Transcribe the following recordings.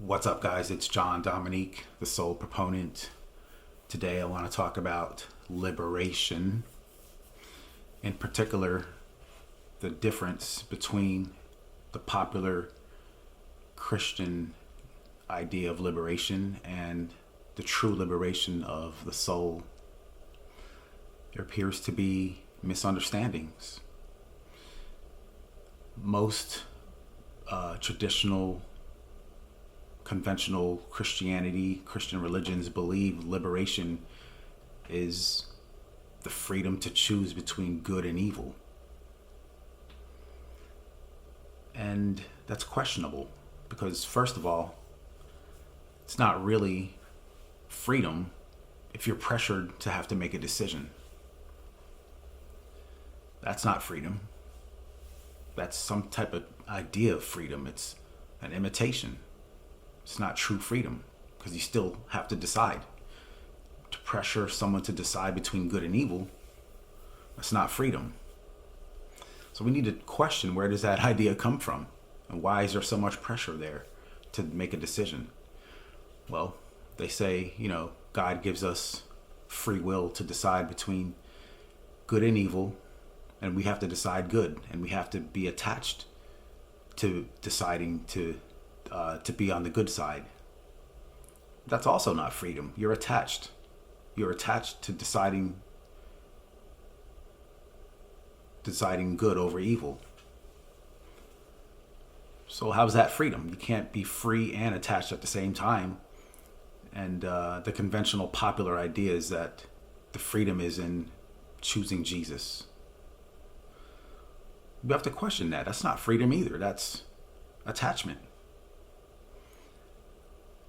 What's up, guys? It's John Dominique, the Soul Proponent. Today I want to talk about liberation, in particular, the difference between the popular Christian idea of liberation and the true liberation of the soul. There appears to be misunderstandings. Most traditional conventional Christian religions believe liberation is the freedom to choose between good and evil. And that's questionable because, first of all, it's not really freedom if you're pressured to have to make a decision. That's not freedom. That's some type of idea of freedom. It's an imitation. It's not true freedom because you still have to decide. To pressure someone to decide between good and evil, that's not freedom. So we need to question, where does that idea come from? And why is there so much pressure there to make a decision? Well, they say, God gives us free will to decide between good and evil, and we have to decide good, and we have to be attached to deciding to be on the good side. That's also not freedom. You're attached. You're attached to deciding good over evil. So how's that freedom? You can't be free and attached at the same time. And the conventional popular idea is that the freedom is in choosing Jesus. We have to question that. That's not freedom either. That's attachment.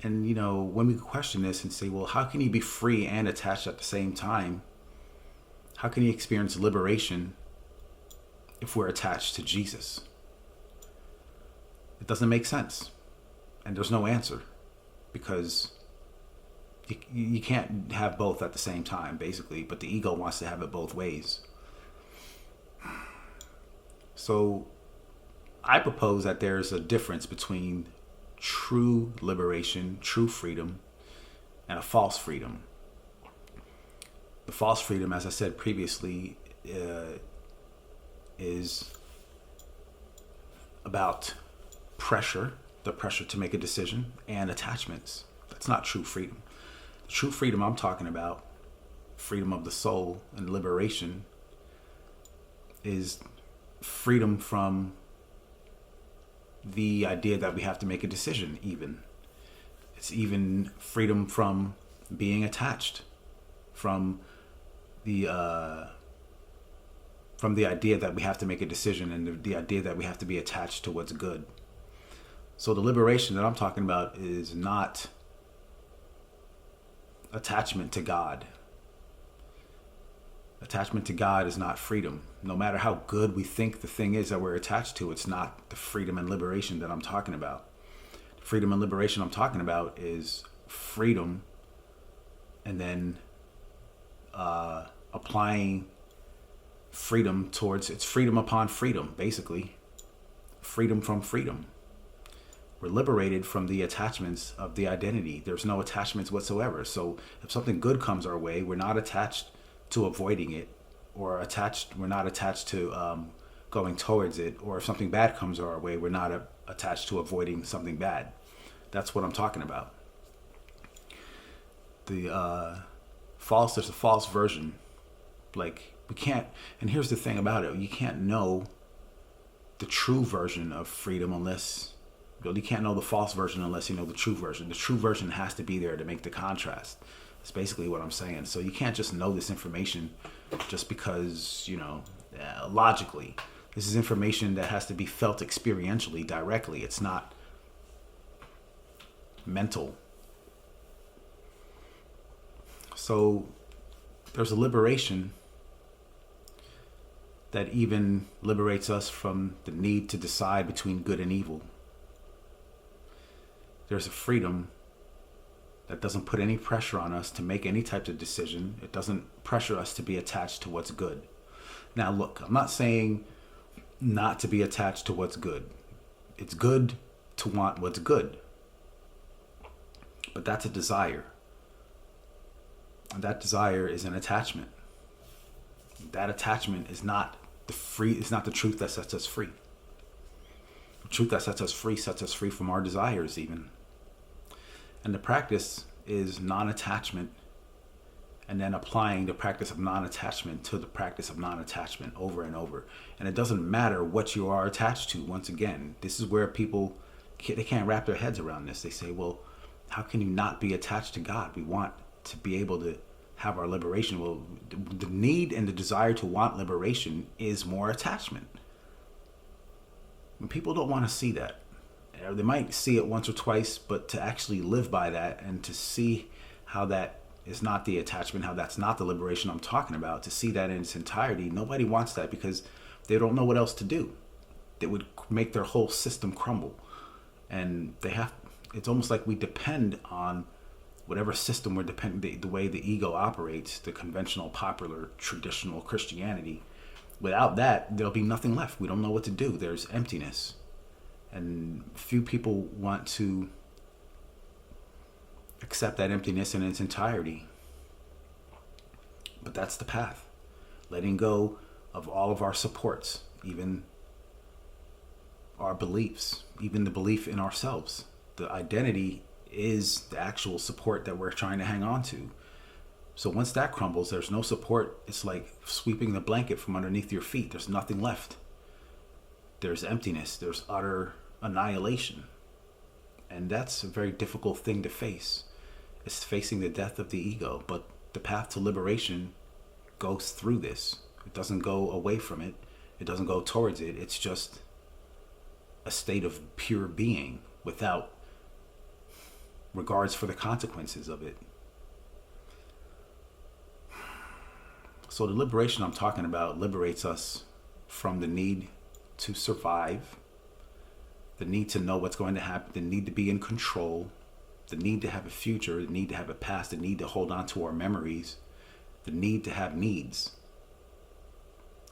And, when we question this and say, well, how can you be free and attached at the same time? How can you experience liberation if we're attached to Jesus? It doesn't make sense. And there's no answer because you can't have both at the same time, basically. But the ego wants to have it both ways. So I propose that there's a difference between true liberation, true freedom, and a false freedom. The false freedom, as I said previously, is about pressure, the pressure to make a decision, and attachments. That's not true freedom. The true freedom I'm talking about, freedom of the soul and liberation, is freedom from the idea that we have to make a decision. It's even freedom from being attached, from the idea that we have to make a decision, and the idea that we have to be attached to what's good. So the liberation that I'm talking about is not attachment to God. Attachment to God is not freedom. No matter how good we think the thing is that we're attached to, it's not the freedom and liberation that I'm talking about. The freedom and liberation I'm talking about is freedom and then applying freedom towards, it's freedom upon freedom, basically. Freedom from freedom. We're liberated from the attachments of the identity. There's no attachments whatsoever. So if something good comes our way, we're not attached to avoiding it, or we're not attached to going towards it. Or if something bad comes our way, we're not attached to avoiding something bad. That's what I'm talking about. There's a false version. Like, we can't, and here's the thing about it, you can't know the true version of freedom you can't know the false version unless you know the true version. The true version has to be there to make the contrast. That's basically what I'm saying. So you can't just know this information just because, logically. This is information that has to be felt experientially, directly. It's not mental. So there's a liberation that even liberates us from the need to decide between good and evil. There's a freedom that doesn't put any pressure on us to make any type of decision. It doesn't pressure us to be attached to what's good. Now, look, I'm not saying not to be attached to what's good. It's good to want what's good. But that's a desire. And that desire is an attachment. That attachment is not the truth that sets us free. The truth that sets us free from our desires even. And the practice is non-attachment, and then applying the practice of non-attachment to the practice of non-attachment over and over. And it doesn't matter what you are attached to. Once again, this is where people, they can't wrap their heads around this. They say, well, how can you not be attached to God? We want to be able to have our liberation. Well, the need and the desire to want liberation is more attachment. And people don't want to see that. They might see it once or twice, but to actually live by that and to see how that is not the attachment, how that's not the liberation I'm talking about, to see that in its entirety, nobody wants that because they don't know what else to do. That would make their whole system crumble. And it's almost like we depend on whatever system we're dependent, the way the ego operates, the conventional, popular, traditional Christianity. Without that, there'll be nothing left. We don't know what to do. There's emptiness. And few people want to accept that emptiness in its entirety. But that's the path. Letting go of all of our supports, even our beliefs, even the belief in ourselves. The identity is the actual support that we're trying to hang on to. So once that crumbles, there's no support. It's like sweeping the blanket from underneath your feet. There's nothing left. There's emptiness. There's utter annihilation. And that's a very difficult thing to face. It's facing the death of the ego. But the path to liberation goes through this. It doesn't go away from it. It doesn't go towards it. It's just a state of pure being without regards for the consequences of it. So the liberation I'm talking about liberates us from the need to survive, the need to know what's going to happen, the need to be in control, the need to have a future, the need to have a past, the need to hold on to our memories, the need to have needs,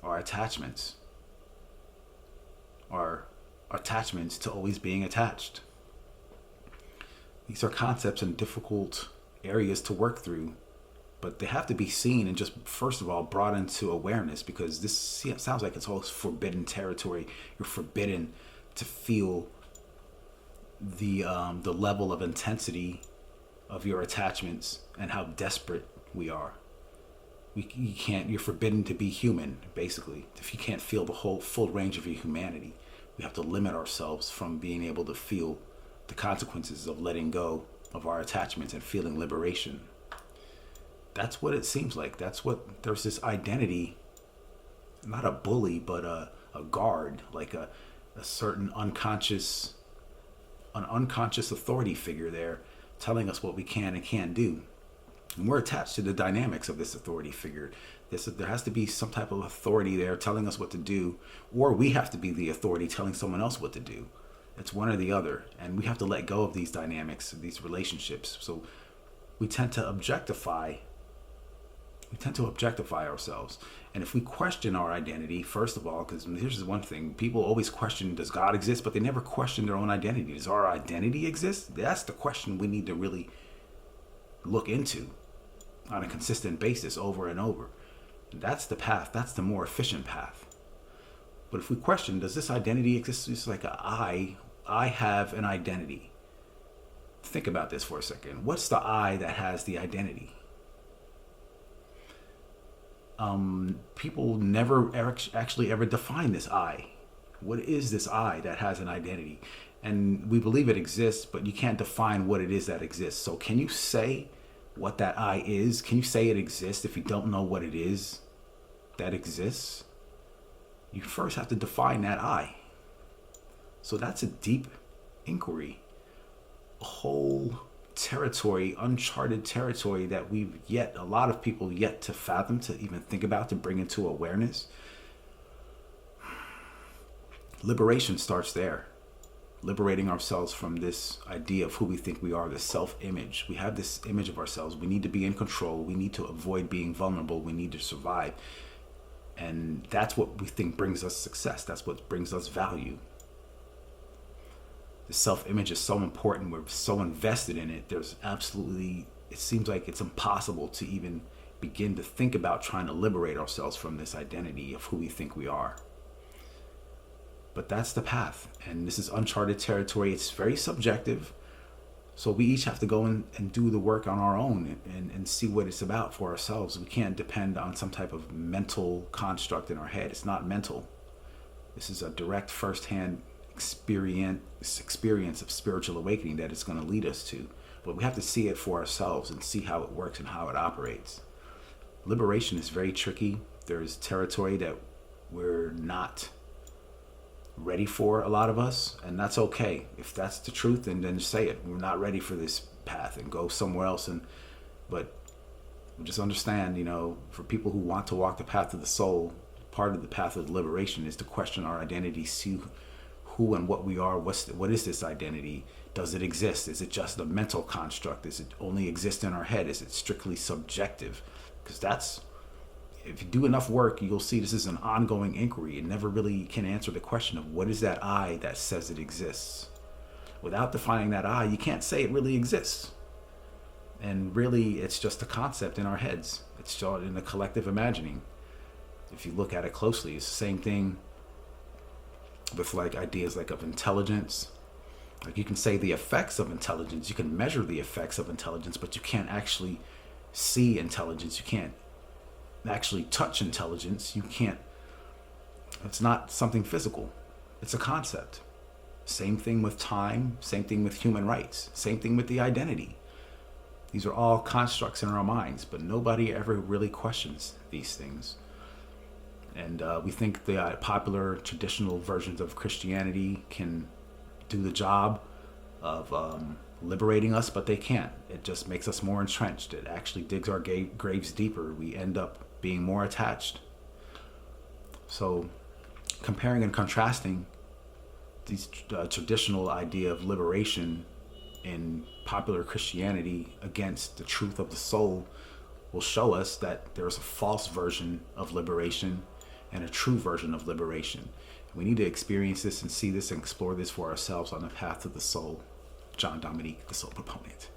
our attachments to always being attached. These are concepts and difficult areas to work through, but they have to be seen and just, first of all, brought into awareness, because this sounds like it's all forbidden territory. You're forbidden to feel the level of intensity of your attachments and how desperate we are. You're forbidden to be human, basically. If you can't feel the whole full range of your humanity, we have to limit ourselves from being able to feel the consequences of letting go of our attachments and feeling liberation. That's what it seems like. There's this identity, not a bully, but a guard, like a certain unconscious authority figure there telling us what we can and can't do. And we're attached to the dynamics of this authority figure. There has to be some type of authority there telling us what to do, or we have to be the authority telling someone else what to do. It's one or the other, and we have to let go of these dynamics, these relationships. So we tend to objectify ourselves. And if we question our identity, first of all, because here's one thing, people always question, does God exist? But they never question their own identity. Does our identity exist? That's the question we need to really look into on a consistent basis over and over. That's the path. That's the more efficient path. But if we question, does this identity exist? It's like I have an identity. Think about this for a second. What's the I that has the identity? People never actually ever define this I. What is this I that has an identity? And we believe it exists, but you can't define what it is that exists. So can you say what that I is? Can you say it exists if you don't know what it is that exists? You first have to define that I. So that's a deep inquiry. A whole territory, uncharted territory that a lot of people yet to fathom, to even think about, to bring into awareness. Liberation starts there. Liberating ourselves from this idea of who we think we are, this self-image. We have this image of ourselves. We need to be in control. We need to avoid being vulnerable. We need to survive. And that's what we think brings us success. That's what brings us value. the self-image is so important. We're so invested in it. It seems like it's impossible to even begin to think about trying to liberate ourselves from this identity of who we think we are. But that's the path. And this is uncharted territory. It's very subjective. So we each have to go and do the work on our own and see what it's about for ourselves. We can't depend on some type of mental construct in our head. It's not mental. This is a direct firsthand experience of spiritual awakening that it's going to lead us to. But we have to see it for ourselves and see how it works and how it operates. Liberation is very tricky. There's territory that we're not ready for, a lot of us, and that's okay. If that's the truth, then say it. We're not ready for this path, and go somewhere else. But just understand, for people who want to walk the path of the soul, part of the path of liberation is to question our identity, see who and what we are. What is this identity? Does it exist? Is it just a mental construct? Does it only exist in our head? Is it strictly subjective? Because if you do enough work, you'll see this is an ongoing inquiry. It never really can answer the question of what is that I that says it exists. Without defining that I, you can't say it really exists. And really, it's just a concept in our heads. It's just in the collective imagining. If you look at it closely, it's the same thing with ideas of intelligence. You can say the effects of intelligence, you can measure the effects of intelligence, but you can't actually see intelligence. You can't actually touch intelligence. It's not something physical. It's a concept. Same thing with time, same thing with human rights, same thing with the identity. These are all constructs in our minds, but nobody ever really questions these things. And we think the popular traditional versions of Christianity can do the job of liberating us, but they can't. It just makes us more entrenched. It actually digs our graves deeper. We end up being more attached. So comparing and contrasting these traditional idea of liberation in popular Christianity against the truth of the soul will show us that there's a false version of liberation and a true version of liberation. We need to experience this and see this and explore this for ourselves on the path of the soul. John Dominique, the Soul Proponent.